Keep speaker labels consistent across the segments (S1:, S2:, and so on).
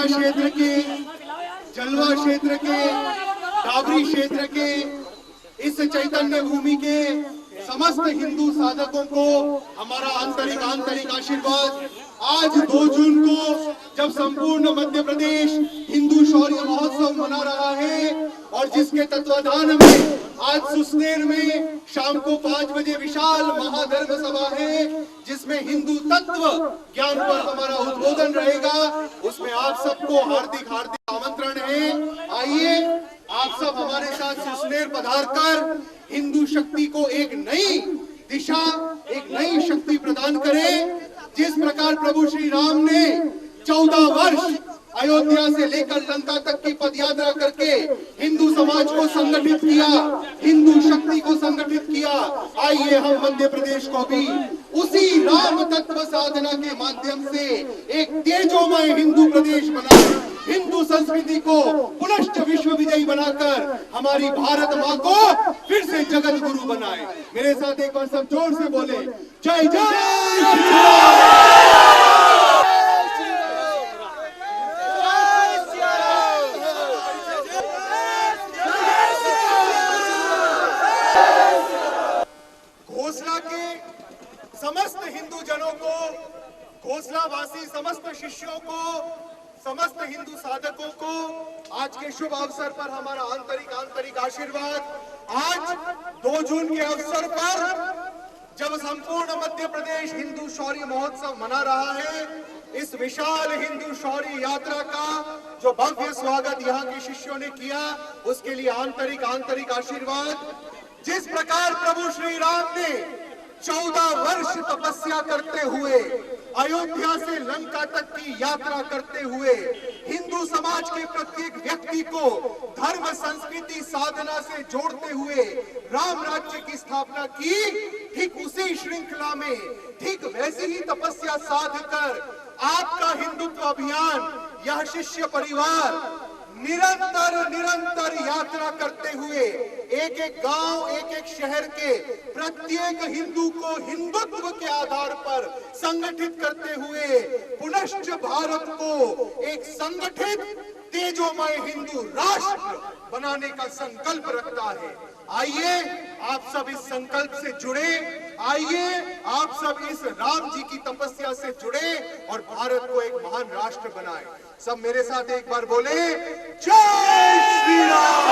S1: अयोध्या क्षेत्र के, जलवा क्षेत्र के, डाबरी क्षेत्र के, इस चैतन्य भूमि के समस्त हिंदू साधकों को हमारा आंतरिक आशीर्वाद। आज 2 जून को जब संपूर्ण मध्य प्रदेश हिंदू शौर्य महोत्सव मना रहा है और जिसके तत्वाधान में आज सुसनेर में शाम को 5 बजे विशाल महाधर्म सभा है, जिसमें हिंदू तत्व ज्ञान पर हमारा उद्बोधन रहेगा, उसमें आप सबको हार्दिक आमंत्रण है। आइए आप सब हमारे साथ सुसनेर पधार कर हिंदू शक्ति को एक नई दिशा, एक नई शक्ति प्रदान करें। जिस प्रकार प्रभु श्री राम ने 14 वर्ष अयोध्या से लेकर लंका तक की पदयात्रा करके हिंदू समाज को संगठित किया, हिंदू शक्ति को संगठित किया, आइए हम मध्य प्रदेश को भी उसी राम तत्व साधना के माध्यम से एक तेजोमय हिंदू प्रदेश बनाए, हिंदू संस्कृति को पुनश्च विश्व विजयी बनाकर हमारी भारत माँ को फिर से जगत गुरु बनाए। मेरे साथ एक बार सब जोर से बोले, जय जय घोषणा के समस्त हिंदू जनों को, घोषणावासी समस्त शिष्यों को, समस्त हिंदू साधकों को आज के शुभ अवसर पर हमारा आंतरिक आशीर्वाद। आज 2 जून के अवसर पर जब संपूर्ण मध्य प्रदेश हिंदू शौर्य महोत्सव मना रहा है, इस विशाल हिंदू शौर्य यात्रा का जो भव्य स्वागत यहाँ के शिष्यों ने किया, उसके लिए आंतरिक आशीर्वाद। जिस प्रकार प्रभु श्री राम ने 14 वर्ष तपस्या करते हुए, अयोध्या से लंका तक की यात्रा करते हुए हिंदू समाज के प्रत्येक व्यक्ति को धर्म संस्कृति साधना से जोड़ते हुए राम राज्य की स्थापना की, ठीक उसी श्रृंखला में, ठीक वैसी ही तपस्या साध कर आपका हिंदुत्व अभियान, यह शिष्य परिवार निरंतर यात्रा करते हुए एक एक गांव, एक एक शहर के प्रत्येक हिंदू को हिंदुत्व के आधार पर संगठित करते हुए पुनश्च भारत को एक संगठित तेजोमय हिंदू राष्ट्र बनाने का संकल्प रखता है। आइए आप सब इस संकल्प से जुड़े, आइए आप सब इस राम जी की तपस्या से जुड़े और भारत को एक महान राष्ट्र बनाए। सब मेरे साथ एक बार बोले, जय श्री राम।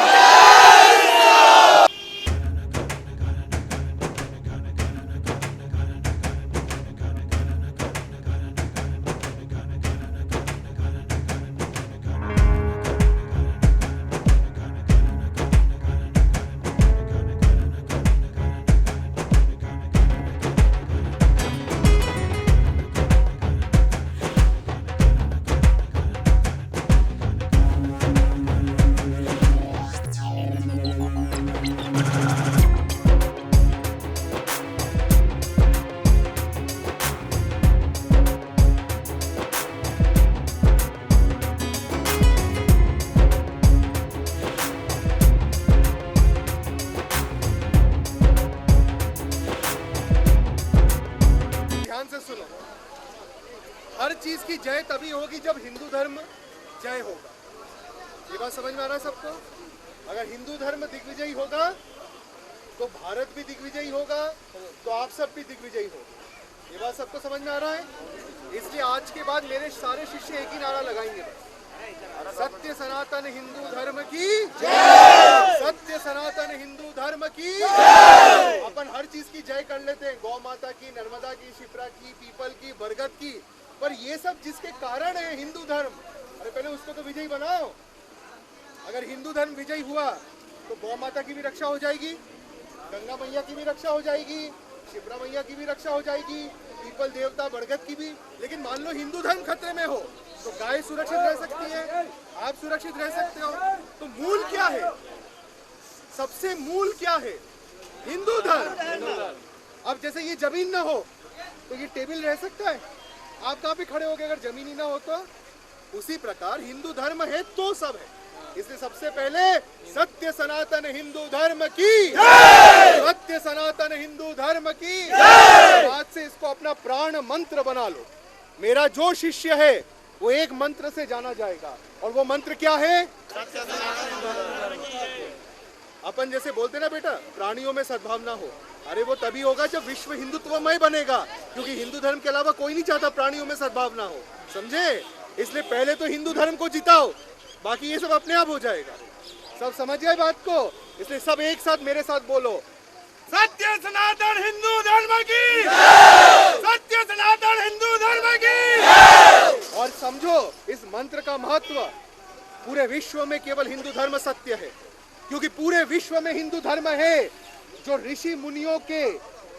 S1: हर चीज की जय तभी होगी जब हिंदू धर्म जय होगा। ये बात समझ में आ रहा है सबको? अगर हिंदू धर्म दिग्विजयी होगा तो भारत भी दिग्विजयी होगा, तो आप सब भी दिग्विजयी होगा। ये बात सबको समझ में आ रहा है? इसलिए आज के बाद मेरे सारे शिष्य एक ही नारा लगाएंगे, सत्य सनातन हिंदू धर्म की जय, सत्य सनातन हिंदू धर्म की जय। अपन हर चीज की जय कर लेते हैं, गौ माता की, नर्मदा की, शिप्रा की, पीपल की, बरगद की, पर ये सब जिसके कारण है हिंदू धर्म, अरे पहले उसको तो विजयी बनाओ। अगर हिंदू धर्म विजयी हुआ तो गौ माता की भी रक्षा हो जाएगी, गंगा मैया की भी रक्षा हो जाएगी, शिप्रा मैया की भी रक्षा हो जाएगी, पीपल देवता बरगद की भी। लेकिन मान लो हिंदू धर्म खतरे में हो तो गाय सुरक्षित रह सकती है, आप सुरक्षित रह सकते हो। तो मूल क्या है? सबसे मूल क्या है? हिंदू धर्म। अब जैसे ये जमीन ना हो तो ये टेबल रह सकता है, आप कहाँ पे खड़े हो गए अगर जमीन ही ना हो तो? उसी प्रकार हिंदू धर्म है तो सब है। इसलिए सबसे पहले सत्य सनातन हिंदू धर्म की, सत्य सनातन हिंदू धर्म की। आज से इसको अपना प्राण मंत्र बना लो। मेरा जो शिष्य है वो एक मंत्र से जाना जाएगा, और वो मंत्र क्या है? अपन जैसे बोलते ना बेटा, प्राणियों में सद्भावना हो, अरे वो तभी होगा जब विश्व हिंदुत्वमय बनेगा, क्योंकि हिंदू धर्म के अलावा कोई नहीं चाहता प्राणियों में सद्भावना हो, समझे? इसलिए पहले तो हिंदू धर्म को जिताओ, बाकी ये सब अपने आप हो जाएगा। सब समझ गए बात को? इसलिए सब एक साथ मेरे साथ बोलो, सत्य सनातन हिंदू धर्म की, सत्य सनातन हिंदू धर्म की। और समझो इस मंत्र का महत्व, पूरे विश्व में केवल हिंदू धर्म सत्य है, क्योंकि पूरे विश्व में हिंदू धर्म है जो ऋषि मुनियों के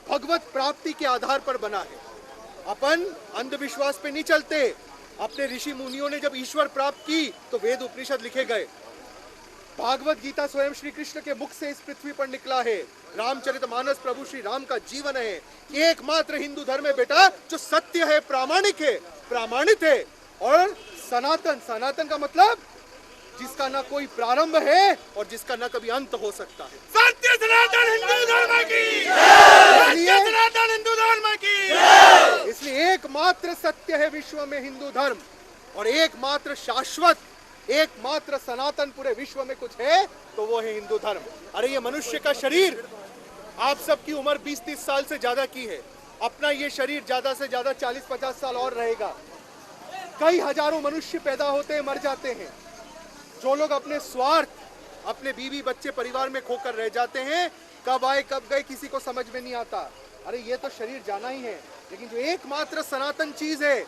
S1: भगवत प्राप्ति के आधार पर बना है। अपन अंधविश्वास पे नहीं चलते। अपने ऋषि मुनियों ने जब ईश्वर प्राप्त की तो वेद उपनिषद लिखे गए, भागवत गीता स्वयं श्री कृष्ण के मुख से इस पृथ्वी पर निकला है, रामचरितमानस प्रभु श्री राम का जीवन है। एकमात्र हिंदू धर्म है बेटा जो सत्य है, प्रामाणिक है, प्रमाणित है, और सनातन। सनातन का मतलब जिसका ना कोई प्रारंभ है और जिसका ना कभी अंत हो सकता है। सत्य सनातन हिंदू धर्म की, सत्य सनातन हिंदू धर्म की। इसलिए एकमात्र सत्य है विश्व में हिंदू धर्म, और एकमात्र शाश्वत, एकमात्र सनातन पूरे विश्व में कुछ है तो वो है हिंदू धर्म। अरे ये मनुष्य का शरीर, आप सबकी उम्र 20-30 साल से ज्यादा की है, अपना ये शरीर ज्यादा से ज्यादा 40-50 साल और रहेगा। कई हजारों मनुष्य पैदा होते हैं, मर जाते हैं। जो लोग अपने स्वार्थ, अपने बीवी बच्चे परिवार में खोकर रह जाते हैं, कब आए कब गए किसी को समझ में नहीं आता। अरे ये तो शरीर जाना ही है, लेकिन जो एकमात्र सनातन चीज है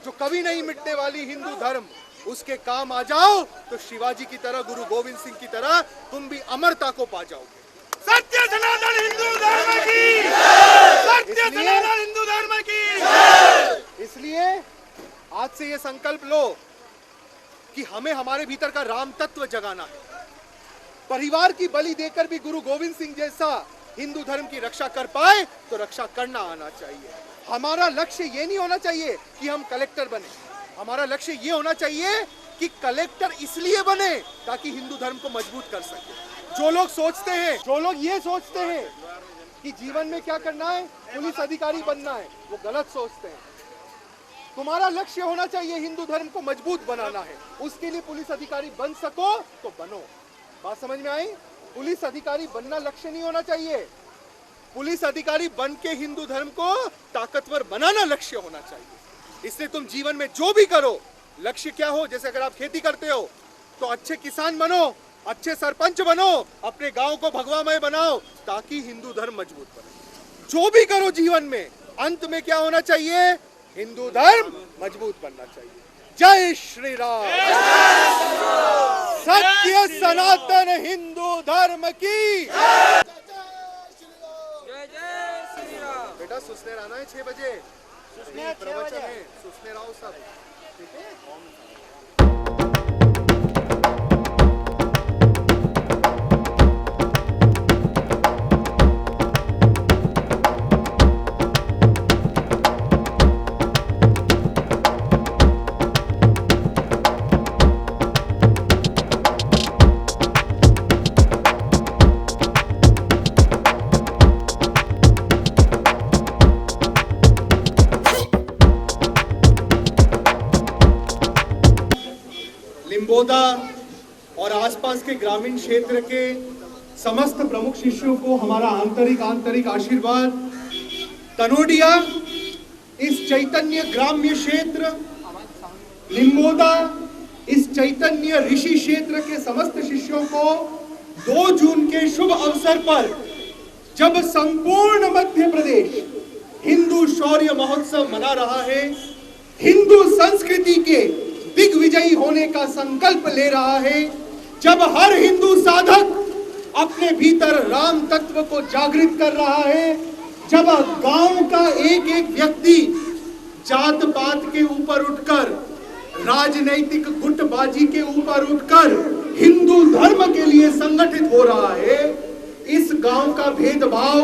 S1: जो कभी नहीं मिटने वाली, हिंदू धर्म, उसके काम आ जाओ तो शिवाजी की तरह, गुरु गोविंद सिंह की तरह तुम भी अमरता को पा जाओगे। सत्य सनातन हिंदू धर्म की, सत्य सनातन हिंदू धर्म की। इसलिए आज से ये संकल्प लो कि हमें हमारे भीतर का राम तत्व जगाना है। परिवार की बलि देकर भी गुरु गोविंद सिंह जैसा हिंदू धर्म की रक्षा कर पाए तो रक्षा करना आना चाहिए। हमारा लक्ष्य ये नहीं होना चाहिए कि हम कलेक्टर बने, हमारा लक्ष्य ये होना चाहिए कि कलेक्टर इसलिए बने ताकि हिंदू धर्म को मजबूत कर सके। जो लोग सोचते हैं, जो लोग ये सोचते हैं कि जीवन में क्या करना है, पुलिस अधिकारी बनना है, वो गलत सोचते हैं। तुम्हारा लक्ष्य होना चाहिए हिंदू धर्म को मजबूत बनाना है, उसके लिए पुलिस अधिकारी बन सको तो बनो। बात समझ में आई? पुलिस अधिकारी बनना लक्ष्य नहीं होना चाहिए, पुलिस अधिकारी बन के हिंदू धर्म को ताकतवर बनाना लक्ष्य होना चाहिए। इसलिए तुम जीवन में जो भी करो, लक्ष्य क्या हो, जैसे अगर आप खेती करते हो तो अच्छे किसान बनो, अच्छे सरपंच बनो, अपने गांव को भगवामय बनाओ ताकि हिंदू धर्म मजबूत बने। जो भी करो जीवन में, अंत में क्या होना चाहिए? हिंदू धर्म मजबूत बनना चाहिए। जय श्री राम। सत्य सनातन हिंदू धर्म की।
S2: जय जय श्री राम।
S1: बेटा सुसनेर आना है 6 बजे, प्रवचन है, सुसनेर आओ सब, ठीक है? लिम्बोदा और आसपास के ग्रामीण क्षेत्र के समस्त प्रमुख शिष्यों को हमारा आंतरिक आशीर्वाद। तनोडिया, इस चैतन्य ग्राम्य क्षेत्र, लिम्बोदा, इस चैतन्य ऋषि क्षेत्र के समस्त शिष्यों को 2 जून के शुभ अवसर पर, जब संपूर्ण मध्य प्रदेश हिंदू शौर्य महोत्सव मना रहा है, हिंदू संस्कृति के दिग्विजयी होने का संकल्प ले रहा है, जब हर हिंदू साधक अपने भीतर राम तत्व को जागृत कर रहा है, जब गांव का एक एक व्यक्ति जात पात के ऊपर उठकर, राजनैतिक गुटबाजी के ऊपर उठकर हिंदू धर्म के लिए संगठित हो रहा है, इस गांव का भेदभाव,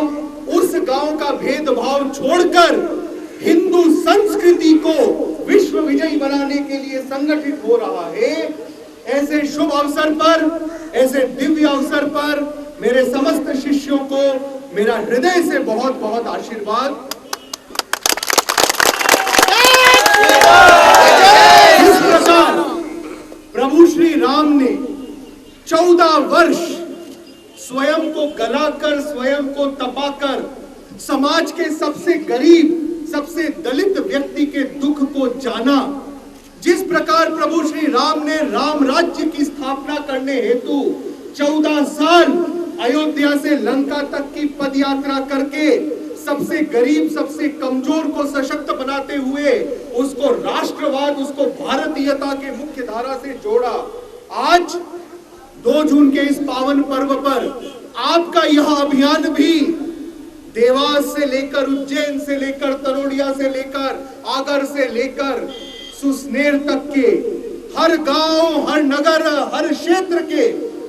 S1: उस गांव का भेदभाव छोड़कर हिंदू संस्कृति को विश्व विजयी बनाने के लिए संगठित हो रहा है। ऐसे शुभ अवसर पर, ऐसे दिव्य अवसर पर मेरे समस्त शिष्यों को मेरा हृदय से बहुत बहुत आशीर्वाद। राम ने 14 वर्ष स्वयं को गलाकर, स्वयं को तपाकर समाज के सबसे गरीब, सबसे दलित व्यक्ति के दुख को जाना। जिस प्रकार प्रभु श्री राम ने राम राज्य की स्थापना करने हेतु 14 साल अयोध्या से लंका तक की पद यात्रा करके सबसे गरीब, सबसे कमजोर को सशक्त बनाते हुए उसको राष्ट्रवाद, उसको भारतीयता के मुख्य धारा से जोड़ा। आज 2 जून के इस पावन पर्व पर आपका यह अभियान भी देवास से लेकर, उज्जैन से लेकर, तरोड़िया से लेकर, आगर से लेकर सुसनेर तक के हर गांव, हर नगर, हर क्षेत्र के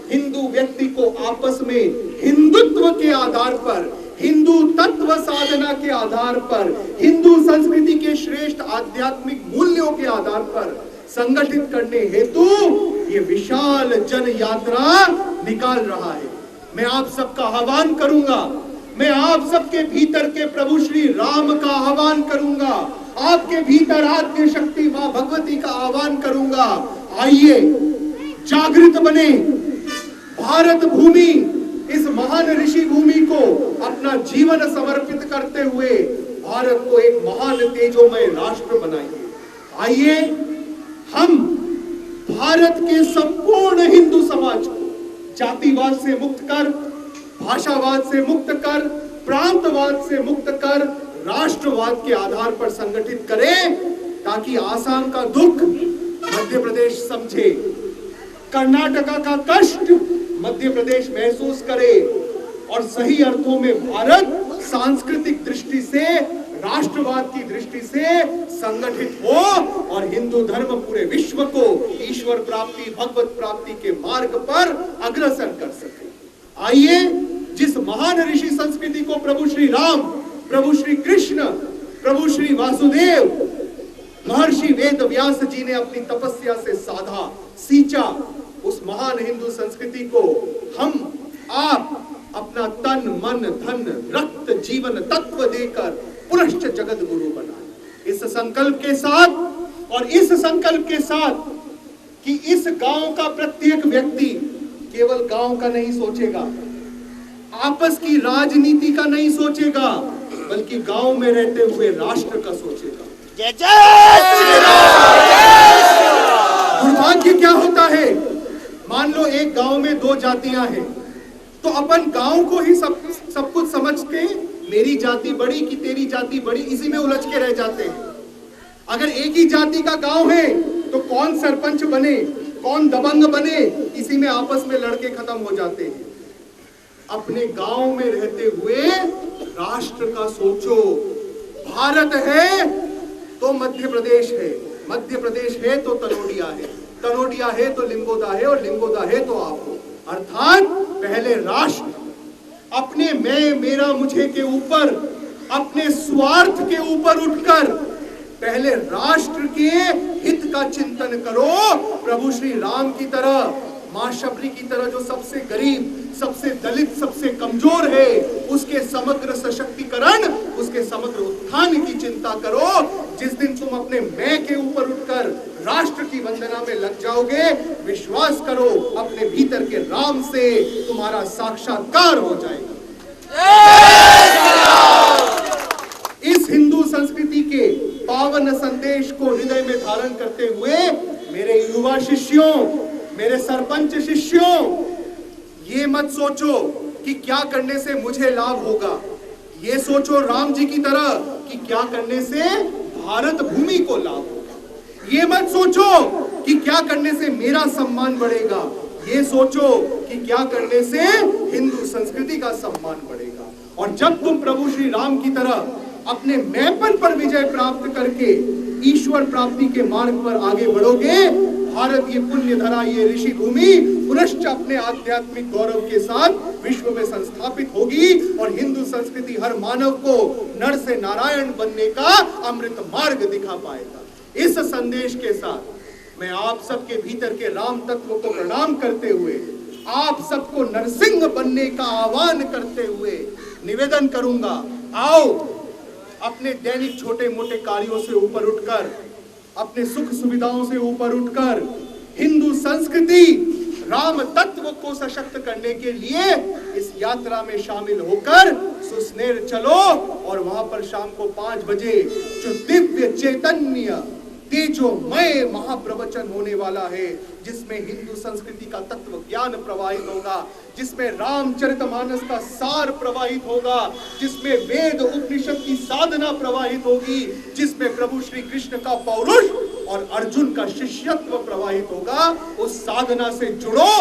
S1: हिंदू व्यक्ति को आपस में हिंदुत्व के आधार पर, हिंदू तत्व साधना के आधार पर, हिंदू संस्कृति के श्रेष्ठ आध्यात्मिक मूल्यों के आधार पर संगठित करने हेतु ये विशाल जन यात्रा निकाल रहा है। मैं आप सबका आह्वान करूंगा, मैं आप सबके भीतर के प्रभु श्री राम का आह्वान करूंगा, आपके भीतर आद्य शक्ति मां भगवती का आह्वान करूंगा। आइए जागृत बने, भारत भूमि, इस महान ऋषि भूमि को अपना जीवन समर्पित करते हुए भारत को एक महान तेजोमय राष्ट्र बनाइए। आइए हम भारत के संपूर्ण हिंदू समाज को जातिवाद से मुक्त कर, भाषावाद से मुक्त कर, प्रांतवाद से मुक्त कर, राष्ट्रवाद के आधार पर संगठित करें, ताकि आसाम का दुख मध्य प्रदेश समझे, कर्नाटका का कष्ट मध्य प्रदेश महसूस करे और सही अर्थों में भारत सांस्कृतिक दृष्टि से, राष्ट्रवाद की दृष्टि से संगठित हो और हिंदू धर्म पूरे विश्व को ईश्वर प्राप्ति, भगवत प्राप्ति के मार्ग पर अग्रसर कर सके। आइए जिस महान ऋषि संस्कृति को प्रभु श्री राम, प्रभु श्री कृष्ण, प्रभु श्री वासुदेव, महर्षि वेद व्यास जी ने अपनी तपस्या से साधा, सींचा, उस महान हिंदू संस्कृति को हम आप अपना तन, मन, धन, रक्त, जीवन तत्व देकर पुनश्च जगत गुरु बनाए। इस संकल्प के साथ और इस संकल्प के साथ कि इस गांव का प्रत्येक व्यक्ति केवल गांव का नहीं सोचेगा, आपस की राजनीति का नहीं सोचेगा, बल्कि गांव में रहते हुए राष्ट्र का सोचेगा।
S2: जय जय श्री राम।
S1: दुर्भाग्य क्या होता है, मान लो एक गांव में 2 जातियां हैं, तो अपन गांव को ही सब कुछ समझ के मेरी जाति बड़ी कि तेरी जाति बड़ी, इसी में उलझ के रह जाते हैं। अगर एक ही जाति का गांव है तो कौन सरपंच बने, कौन दबंग बने, इसी में आपस में लड़के खत्म हो जाते हैं। अपने गांव में रहते हुए राष्ट्र का सोचो। भारत है तो मध्य प्रदेश है, मध्य प्रदेश है तो तलोड़िया है, तलोड़िया है तो लिंगोदा है, और लिंगोदा है तो आप हो। अर्थात पहले राष्ट्र अपने मैं, मेरा, मुझे के ऊपर, अपने स्वार्थ के ऊपर उठकर पहले राष्ट्र के हित का चिंतन करो। प्रभु श्री राम की तरह, मां शबरी की तरह, जो सबसे गरीब, सबसे दलित, सबसे कमजोर है, उसके समग्र सशक्तिकरण, उसके समग्र उत्थान की चिंता करो। जिस दिन तुम अपने मैं के ऊपर उठकर राष्ट्र की वंदना में लग जाओगे, विश्वास करो अपने भीतर के राम से तुम्हारा साक्षात्कार हो जाएगा। इस हिंदू संस्कृति के पावन संदेश को हृदय में धारण करते हुए मेरे युवा शिष्यों, मेरे सरपंच शिष्यों, ये मत सोचो कि क्या करने से मुझे लाभ होगा, ये सोचो राम जी की तरह कि क्या करने से भारत भूमि को लाभ होगा। ये मत सोचो कि क्या करने से मेरा सम्मान बढ़ेगा, ये सोचो कि क्या करने से हिंदू संस्कृति का सम्मान बढ़ेगा। और जब तुम प्रभु श्री राम की तरह अपने मैंपन पर विजय प्राप्त करके ईश्वर प्राप्ति के मार्ग पर आगे बढ़ोगे, भारत ये पुण्य धरा, ये ऋषि भूमि पुनश्च अपने आध्यात्मिक गौरव के साथ विश्व में संस्थापित होगी और हिंदू संस्कृति हर मानव को नर से नारायण बनने का अमृत मार्ग दिखा पाएगा। इस संदेश के साथ मैं आप सबके भीतर के राम तत्व को प्रणाम करते हुए, आप सबको नरसिंह बनने का आह्वान करते हुए निवेदन करूंगा, आओ अपने दैनिक छोटे मोटे कार्यों से ऊपर उठकर, अपने सुख सुविधाओं से ऊपर उठकर हिंदू संस्कृति, राम तत्व को सशक्त करने के लिए इस यात्रा में शामिल होकर सुसनेर चलो और वहां पर शाम को 5 बजे जो दिव्य चैतन्य तेजोमय महाप्रवचन होने वाला है, जिसमें हिंदू संस्कृति का तत्व ज्ञान प्रवाहित होगा, जिसमें रामचरितमानस का सार प्रवाहित होगा, जिसमें वेद उपनिषद की साधना प्रवाहित होगी, जिसमें प्रभु श्री कृष्ण का पौरुष और अर्जुन का शिष्यत्व प्रवाहित होगा, उस साधना से जुड़ो